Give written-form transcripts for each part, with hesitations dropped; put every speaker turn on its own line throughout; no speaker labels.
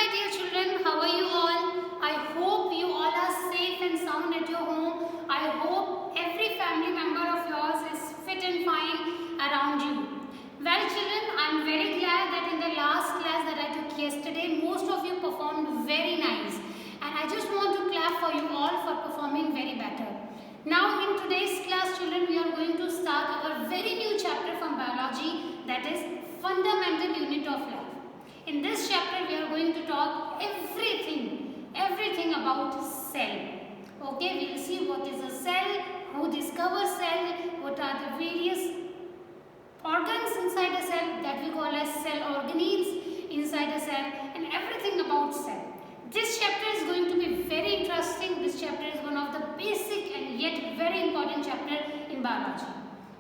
my dear children, how are you all? I hope you all are safe and sound at your home. I hope every family member of yours is fit and fine around you. Well children, I am very glad that in the last class that I took yesterday, most of you performed very nice. And I just want to clap for you all for performing very better. Now in today's class children, we are going to start our very new chapter from biology, that is fundamental unit of life. In this chapter, we are going to talk everything about cell. Okay, we will see what is a cell, who discovers cell, what are the various organs inside a cell that we call as cell organelles inside a cell, and everything about cell. This chapter is going to be very interesting. This chapter is one of the basic and yet very important chapter in biology.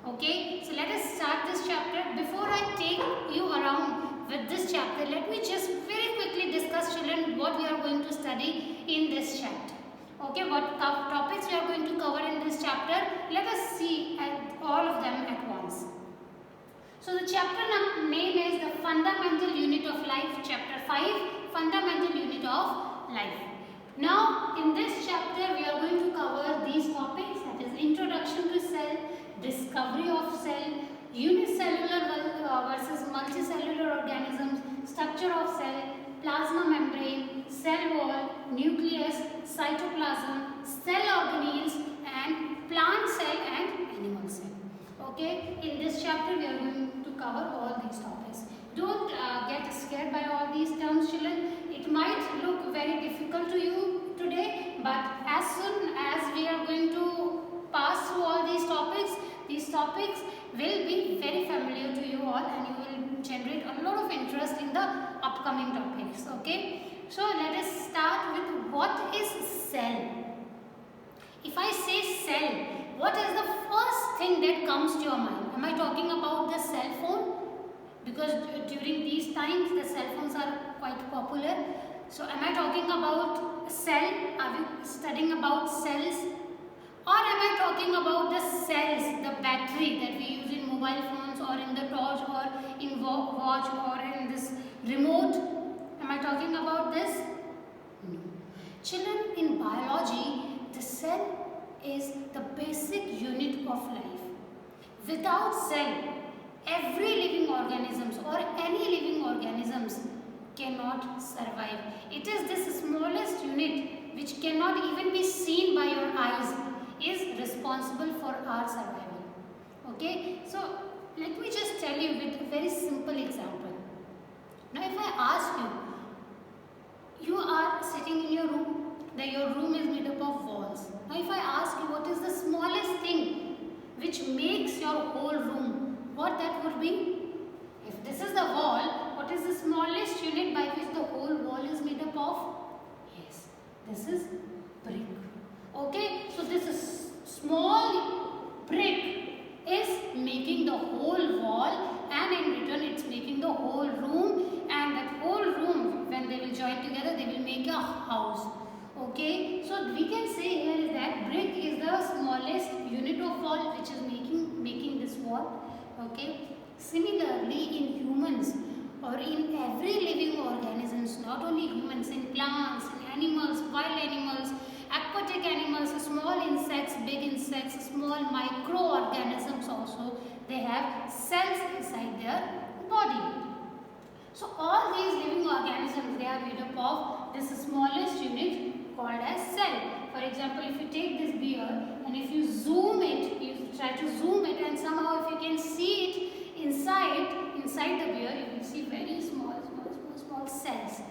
Okay, so let us start this chapter. Before I take you around with this chapter, let me just very quickly discuss children what we are going to study in this chapter. Okay, what topics we are going to cover in this chapter. Let us see all of them at once. So the chapter name is the fundamental unit of life, chapter 5, fundamental unit of life. Now in this chapter we are going to cover these topics, that is introduction to cell, discovery of cell, unicellular versus multicellular organisms, structure of cell, plasma membrane, cell wall, nucleus, cytoplasm, cell organelles, and plant cell and animal cell. Okay, in this chapter we are going to cover all these topics. Don't get scared by all these terms children. It might look very difficult to you today, but as soon as we are going to pass through all these topics will be very familiar to you all, and you will generate a lot of interest in the upcoming topics. Okay, so let us start with what is cell. If I say cell, what is the first thing that comes to your mind? Am I talking about the cell phone? Because during these times the cell phones are quite popular. So am I talking about cell? Are we studying about cells? Or am I talking about the cells, the battery that we use in mobile phones or in the torch or in watch or in this remote? Am I talking about this? No. Children, in biology, the cell is the basic unit of life. Without cell, every living organisms or any living organisms cannot survive. It is this smallest unit which cannot even be seen by your eyes is responsible for our survival. Okay, so let me just tell you with a very simple example. Now if I ask you, you are sitting in your room, your room is made up of walls. Now if I ask you what is the smallest thing which makes your whole room, what that would be? If this is the wall, what is the smallest unit by which the whole wall is made up of? Yes, this is brick. Okay, so this is small brick is making the whole wall, and in return it's making the whole room, and that whole room, when they will join together, they will make a house. Okay, so we can say here is that brick is the smallest unit of wall which is making this wall. Okay, similarly in humans or in every living organisms, not only humans, in plants, in animals, wild animals, aquatic animals, small insects, big insects, small microorganisms also, they have cells inside their body. So all these living organisms, they are made up of this smallest unit called as cell. For example, if you take this beer and if you zoom it, you try to zoom it, and somehow if you can see it inside the beer, you will see very small cells,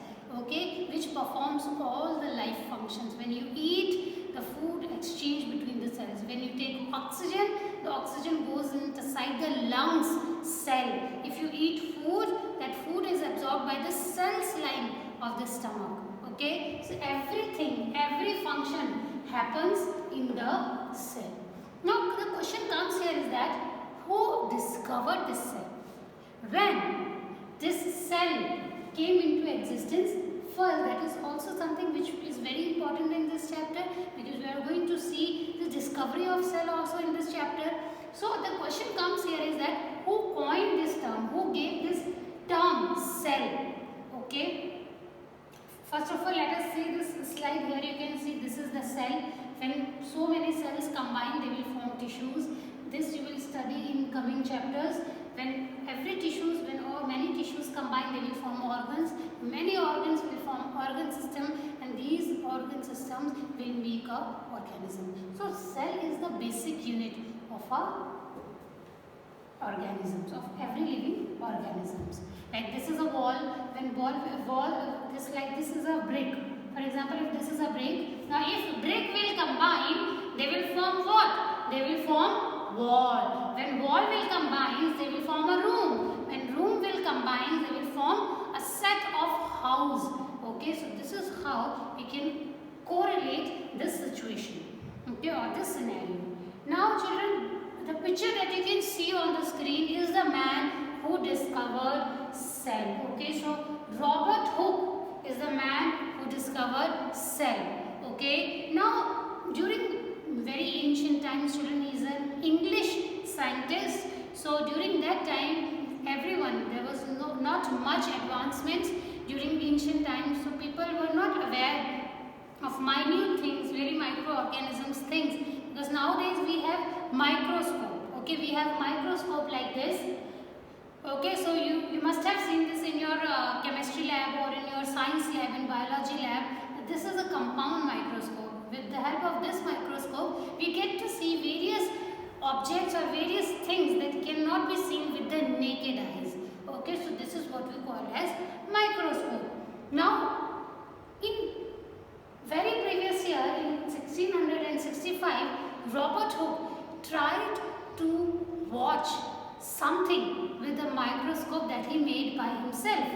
okay, which performs all the life functions. When you eat, the food exchange between the cells. When you take oxygen, the oxygen goes inside the lungs cell. If you eat food, that food is absorbed by the cells line of the stomach. Okay, so every function happens in the cell. Now the question comes here is that who discovered this cell? When this cell came into existence, first, that is also something which is very important in this chapter, because we are going to see the discovery of cell also in this chapter. So the question comes here is that who coined this term, who gave this term cell? Okay, First of all, let us see this slide. Here you can see this is the cell. When so many cells combine, they will form tissues. This you will study in coming chapters. When every tissues, when many tissues combine, they will form organs. Many organs will form organ system, and these organ systems will make a organism. So cell is the basic unit of our organisms, of every living organisms. Like this is a wall. When this is a brick. For example, if this is a brick, now if brick will combine, they will form what? They will form wall. When wall will combine, they will form a room. When room will combine, they will form a set of house. Okay, so this is how we can correlate this situation, okay, or this scenario. Now children, the picture that you can see on the screen is the man who discovered cell. Okay, so Robert Hooke is the man who discovered cell. Okay, now during very ancient times, children, he is an English scientist. So during that time, there was not much advancement during ancient times. So people were not aware of minute things, very microorganisms things. Because nowadays we have microscope. Okay, we have microscope like this. Okay, so you must have seen this in your chemistry lab or in your science lab, in biology lab. This is a compound microscope. With the help of this microscope, we get to see various objects or various things that cannot be seen with the naked eyes. Okay, so this is what we call as microscope. Now, in very previous year, in 1665, Robert Hooke tried to watch something with a microscope that he made by himself.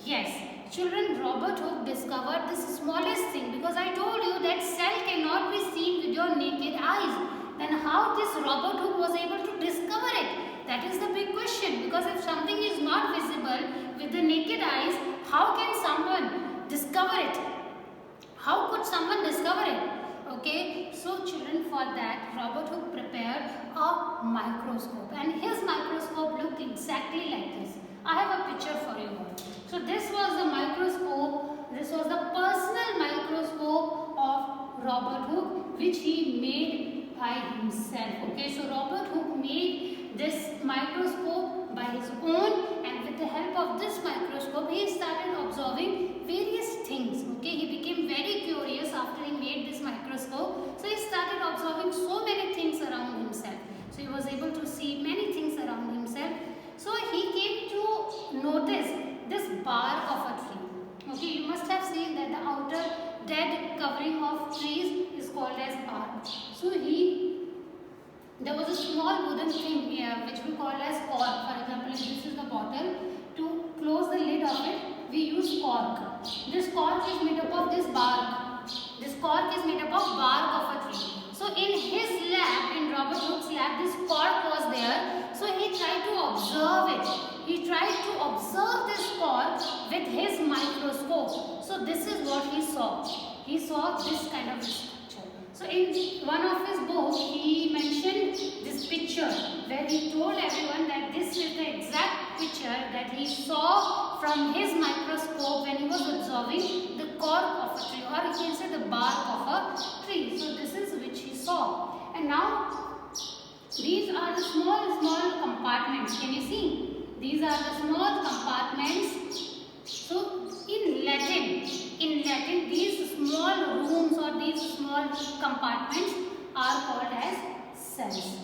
Yes, children, Robert Hooke discovered this smallest thing, because I told you that cell cannot be seen with your naked eyes. Then how this Robert Hooke was able to discover it? That is the big question, because if something is not visible with the naked eyes, how can someone discover it? How could someone discover it? Okay, so children, for that Robert Hooke prepared a microscope, and his microscope looked exactly like this. I have a picture for you all. So this was the microscope, this was the personal microscope of Robert Hooke, which he made by himself. Okay, so Robert Hooke made this microscope by his own, and with the help of this microscope he started observing various things. Okay, he became very curious after he made this microscope. So he started observing so many things around himself. So he was able to see many things around himself. So he came to notice this bark of a tree. Okay, you must have seen that the outer dead covering of trees is called as bark. So there was a small wooden thing here which we call as cork. For example, if this is the bottle, to close the lid of it, we use cork. This cork is made up of this bark. This cork is made up of bark of a tree. So in his lab, in Robert Hooke's lab, this cork was there. So he tried to observe it. He tried to observe this cork with his microscope. So this is what he saw. He saw this kind of structure. So in one of his books, he mentioned this picture where he told everyone that this is the exact picture that he saw from his microscope when he was observing the cork of a tree, or you can say the bark of a tree. So this is which he saw. And now these are the small compartments. Can you see? These are the small compartments. So in Latin, these small rooms or these small compartments are called as cells.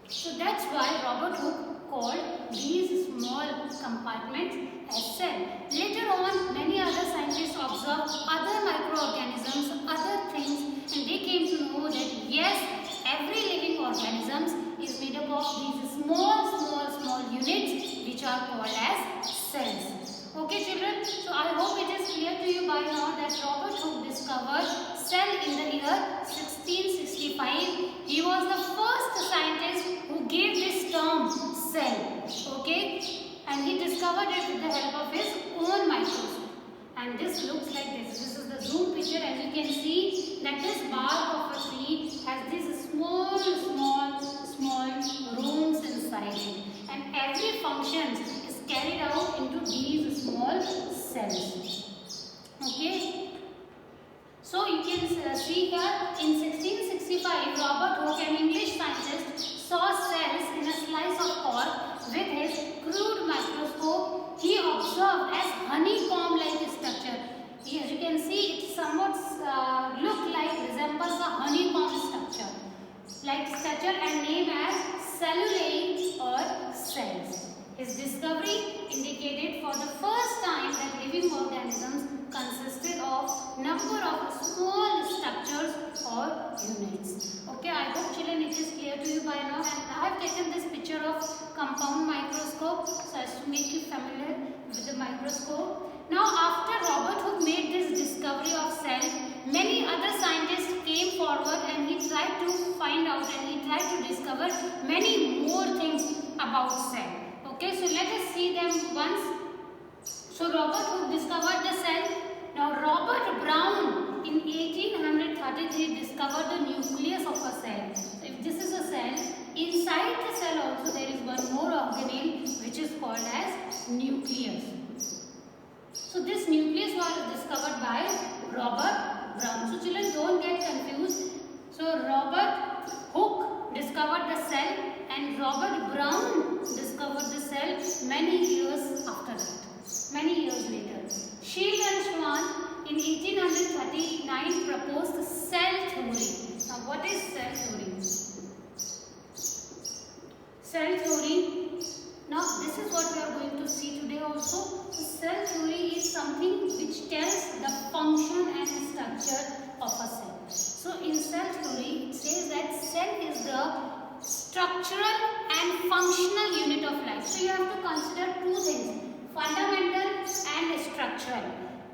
So that's why Robert Hooke called these small compartments as cell. Later on, many other scientists observed other microorganisms, other things, and they came to know that yes, every living organism is made up of these small units which are called as cells. Okay children, so I hope it is clear to you by now that Robert Hooke discovered cell in the year 1665. He was the first scientist who gave this term cell. Okay, and he discovered it with the help of his own microscope. And this looks like this. This is the zoom picture. As you can see that this bark of a tree has these small rooms inside it, and every function is carried out into these small cells. Okay. So you can see here in 1665, Robert Hooke, an English scientist, saw cells in a slice of cork with his crude microscope. He observed as honeycomb-like structure. As you can see, it somewhat resembles a honeycomb structure and named as cellulae or cells. His discovery indicated for the first time that living organisms consisted of number of small structures or units. Okay, I hope children it is clear to you by now, and I have taken this picture of compound microscope so as to make you familiar with the microscope. Now after Robert Hooke made this discovery of cell, many other scientists came forward and he tried to find out and he tried to discover many more things about cell. Okay, so let us see them once. So Robert Hooke discovered the cell. Now Robert Brown in 1833 discovered the nucleus of a cell. So if this is a cell, inside the cell also there is one more organelle which is called as nucleus. So this nucleus was discovered by Robert Brown. So children, don't get confused. So Robert Hooke discovered the cell and Robert Brown discovered the cell many years after that, many years later. Scheele and Schwann in 1839 proposed cell theory. Now what is cell theory? Cell theory. Now this is what we are going to see today also. So cell theory is something which tells the function and structure of a cell. So in cell theory it says that cell is the structural and functional unit of life. So you have to consider two things, fundamental and structural.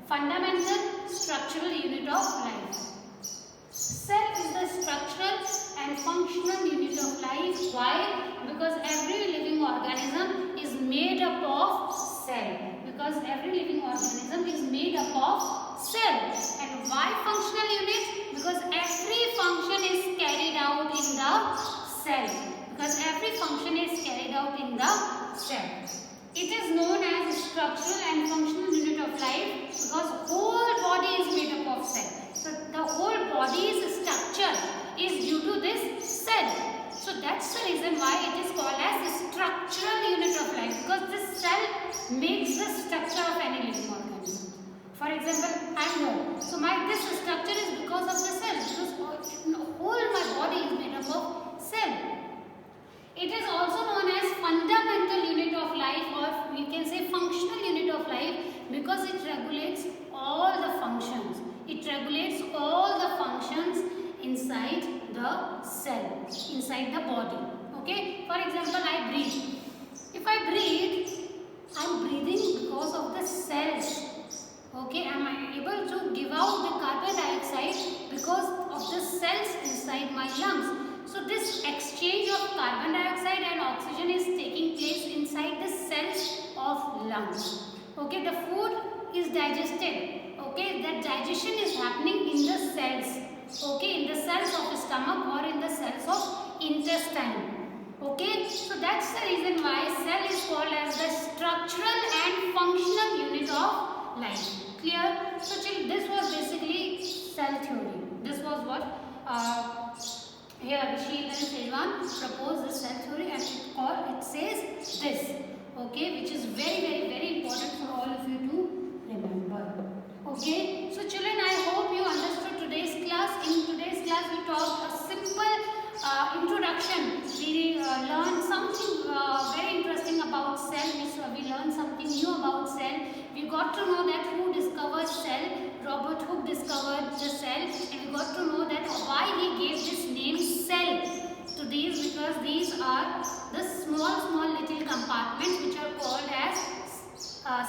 Fundamental, structural unit of life. Cell is the structural and functional unit of life. Why? Because every living organism is made up of cell. Because every living organism is made up of cell. And why functional unit? Because every function is carried out in the cell. Because every function is carried out in the cell. It is known as structural and functional unit of life because whole body is made up of cell. So the whole body's structure is due to this cell. So that's the reason why it is called as a structural unit of life, because this cell makes the structure of any living organism. For example, I am here. So this structure is because of the cell. Because whole my body is made up of cell. It is also known as fundamental unit of life, or we can say functional unit of life, because it regulates all the functions. It regulates all the functions inside the cell, inside the body. Okay. For example, I breathe. If I breathe, I am breathing because of the cells. Okay. Am I able to give out the carbon dioxide because of the cells inside my lungs? So this exchange of carbon dioxide and oxygen is taking place inside the cells of lungs. Okay, the food is digested. Okay, that digestion is happening in the cells. Okay, in the cells of the stomach or in the cells of intestine. Okay, so that's the reason why cell is called as the structural and functional unit of life. Clear? So this was basically cell theory. This was what here Scheele and Schwann proposed the cell theory, and it says this, okay, which is very important for all of you to remember. Okay, so children, I hope you understood today's class. In today's class we talked a simple introduction. We learned something very interesting about cell. We learned something new about cell. We got to know that who discovered cell. Robert Hooke discovered the cell, and we got to know that why he gave this name cell to these, because these are the small little compartments which are called as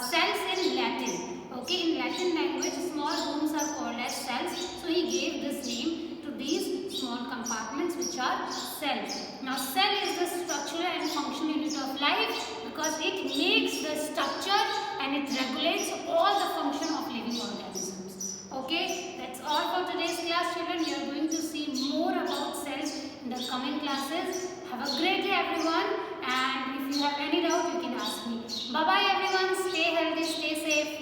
cells in Latin. Okay, in Latin language small rooms are called as cells, so he gave this name to these small compartments which are cells. Now cell is the structural and functional unit of life because it makes the structure and it regulates all the function of living organisms. Okay, that's all for today's class, children. We are going to see more about cells in the coming classes. Have a great day everyone, and if you have any doubt you can ask me. Bye bye everyone, stay healthy, stay safe.